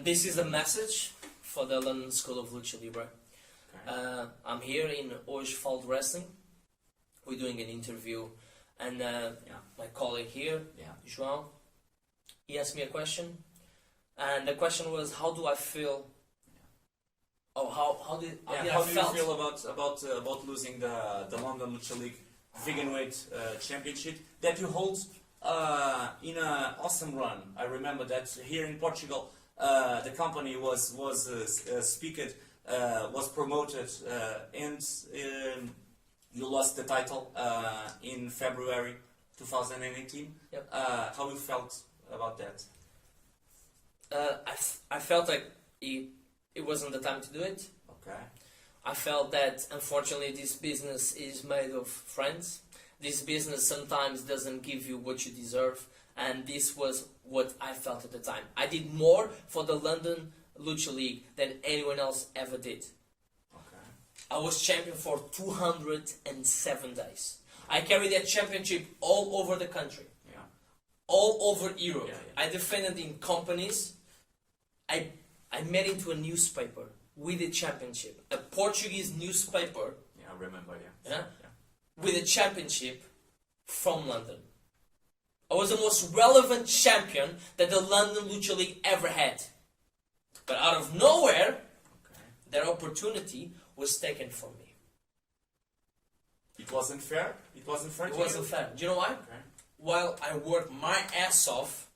This is a message for the London School of Lucha Libre. Okay. I'm here in Hoje, Falo Wrestling. We're doing an interview, and my colleague here, João, he asked me a question, and the question was, how do I feel? Oh, how do you feel about losing the London Lucha League Veganweight Championship that you hold in an awesome run? I remember that here in Portugal, the company was promoted, and you lost the title in February 2018. Yep. How you felt about that? I felt like it wasn't the time to do it. Okay. I felt that unfortunately this business is made of friends. This business sometimes doesn't give you what you deserve, and this was what I felt at the time. I did more for the London Lucha League than anyone else ever did. Okay. I was champion for 207 days. I carried that championship all over the country. Yeah. All over Europe. Yeah, yeah. I defended in companies. I made into a newspaper with a championship. A Portuguese newspaper. Yeah, I remember, Yeah? With a championship from London. I was the most relevant champion that the London Lucha League ever had. But out of nowhere, that opportunity was taken from me. It wasn't fair? It wasn't fair to you? It wasn't fair. Do you know why? Okay. While I worked my ass off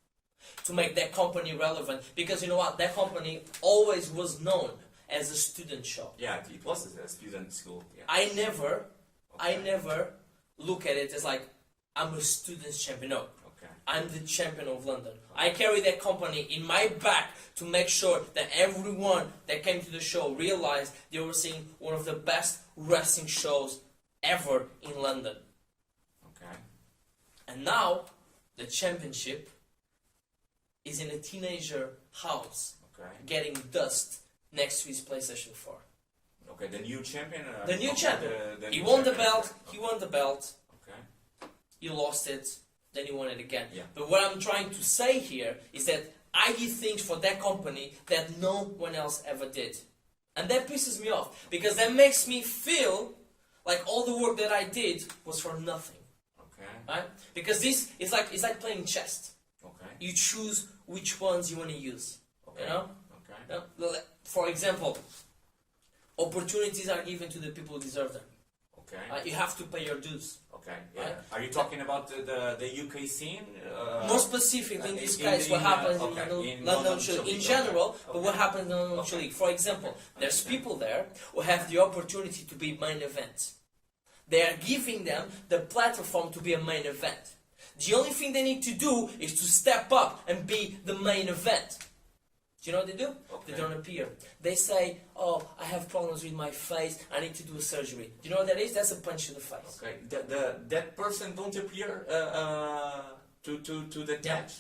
to make that company relevant, because you know what? That company always was known as a student shop. Yeah, it was a student school. Yeah. I never look at it as like, I'm a student's champion. No. Okay. I'm the champion of London. I carry that company in my back to make sure that everyone that came to the show realized they were seeing one of the best wrestling shows ever in London. Okay. And now, the championship is in a teenager house, Okay. getting dust next to his PlayStation 4. Okay, the new champion? The new champion. He new won the champion. belt, he won the belt, Okay. he lost it, then he won it again. Yeah. But what I'm trying to say here is that I did things for that company that no one else ever did. And that pisses me off, because that makes me feel like all the work that I did was for nothing. Okay. Right? Because this is like, it's like playing chess. Okay. You choose which ones you want to use. Okay. You know? Okay. Now, for example, opportunities are given to the people who deserve them. Okay. You have to pay your dues. Okay. Yeah. Right? Are you talking about the UK scene? More specifically in this in case, the- what happens okay, in in London London Lucha League in League, general, okay. but what happens in London Lucha Okay. League. For example, there's Understand. people there who have the opportunity to be main event. They are giving them the platform to be a main event. The only thing they need to do is to step up and be the main event. Do you know what they do? Okay. They don't appear. They say, oh, I have problems with my face, I need to do a surgery. Do you know what that is? That's a punch to the face. Okay. That person don't appear to the match?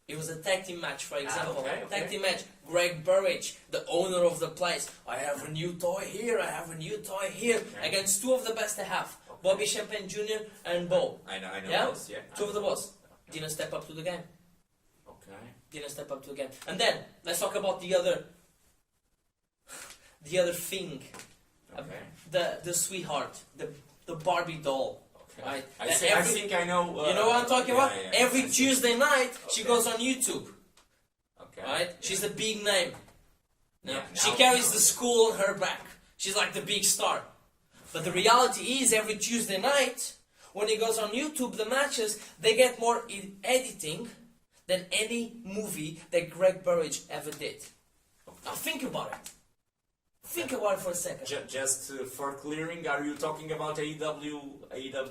It was a tag team match, for example. okay. Tag team match. Greg Burridge, the owner of the place. I have a new toy here, I have a new toy here. Okay. Against two of the best they have. Okay. Bobby Champagne Jr. and Bo. I know Yeah? those, yeah. Two of the boss. Didn't step up to the game. Okay. Didn't step up to the game. And then, let's talk about the other thing. Okay. The sweetheart. The Barbie doll. Okay. Right? I That think I know. you know what I'm talking about? yeah, Every I see. Tuesday night, she Okay. goes on YouTube. Okay. Right? She's a big name. Yeah, She now- carries the school on her back. She's like the big star. But the reality is, every Tuesday night, when he goes on YouTube, the matches, they get more editing than any movie that Greg Burridge ever did. Now think about it. Think about it for a second. Just for clearing, are you talking about AEW?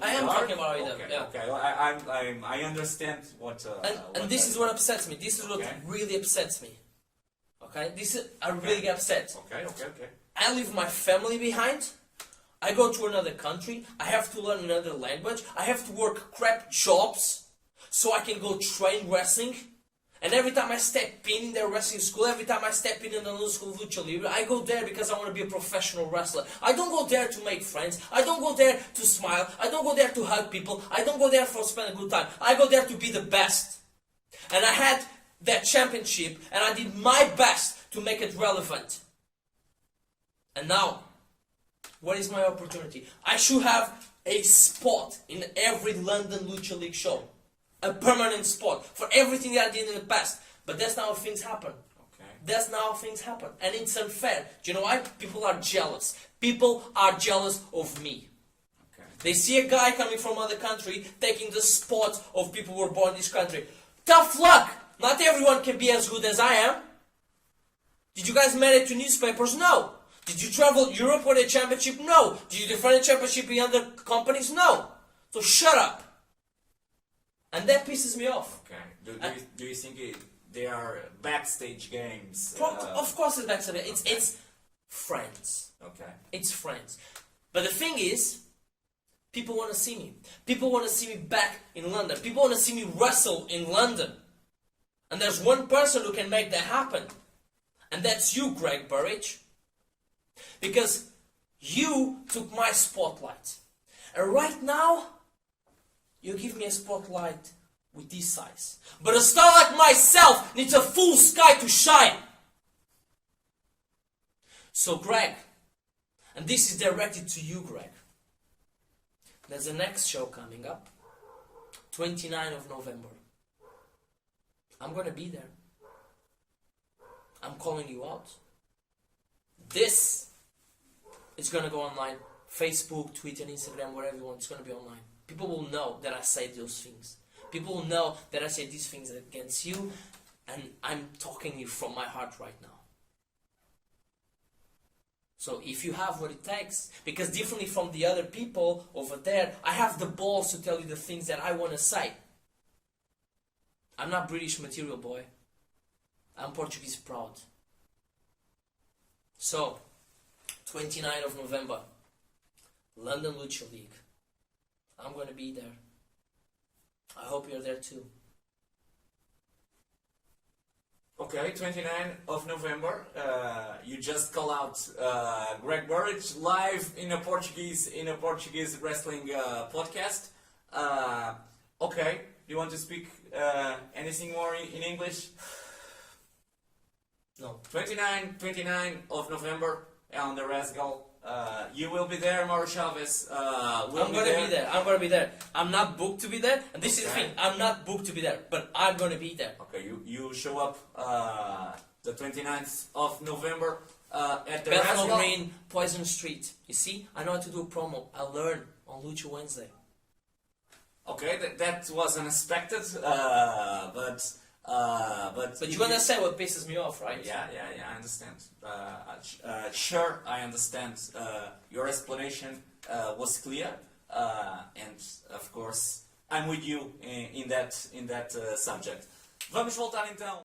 I am talking about AEW, Okay, yeah. okay. I understand what. And this is what upsets me. This is what Okay. really upsets me. Okay? I really get upset. Okay, okay, okay. I leave my family behind. I go to another country. I have to learn another language. I have to work crap jobs so I can go train wrestling. And every time I step in their wrestling school, every time I step in the London School of Lucha Libre, I go there because I want to be a professional wrestler. I don't go there to make friends. I don't go there to smile. I don't go there to hug people. I don't go there for spend a good time. I go there to be the best. And I had that championship and I did my best to make it relevant. And now, what is my opportunity? I should have a spot in every London Lucha League show. A permanent spot for everything that I did in the past. But that's not how things happen. Okay. That's not how things happen. And it's unfair. Do you know why? People are jealous. People are jealous of me. Okay. They see a guy coming from another country taking the spot of people who were born in this country. Tough luck! Not everyone can be as good as I am. Did you guys marry to newspapers? No. Did you travel Europe for the championship? No. Did you defend the championship in other companies? No. So shut up. And that pisses me off. Okay. Do you think they are backstage games? Of course it's backstage. It's friends. Okay. It's friends. But the thing is, people want to see me. People want to see me back in London. People want to see me wrestle in London. And there's one person who can make that happen. And that's you, Greg Burridge. Because you took my spotlight. And right now, you give me a spotlight with this size. But a star like myself needs a full sky to shine. So Greg, and this is directed to you, Greg. There's a next show coming up, 29th of November. I'm going to be there. I'm calling you out. This is going to go online. Facebook, Twitter, Instagram, wherever you want. It's going to be online. People will know that I say those things. People will know that I say these things against you. And I'm talking to you from my heart right now. So if you have what it takes, because differently from the other people over there, I have the balls to tell you the things that I want to say. I'm not British material, boy. I'm Portuguese proud. So, 29th of November, London Lucha League. I'm going to be there. I hope you're there too. Okay, 29th of November. You just call out Greg Burridge live in a Portuguese wrestling podcast. Okay, do you want to speak anything more in English? No. 29 of November on the Rascal. You will be there, Mauro Chavez. I'm going to be there. I'm going to be there. I'm not booked to be there. And this is the thing. I'm not booked to be there. But I'm going to be there. Okay, you show up the 29th of November at the Bethnal Rascal. Green, Poison Street. You see, I know how to do a promo. I learned on Lucha Wednesday. Okay, that was unexpected, but you understand what pisses me off, right? Yeah, I understand. Sure, I understand. Your explanation was clear, and of course, I'm with you in that subject. Vamos voltar então.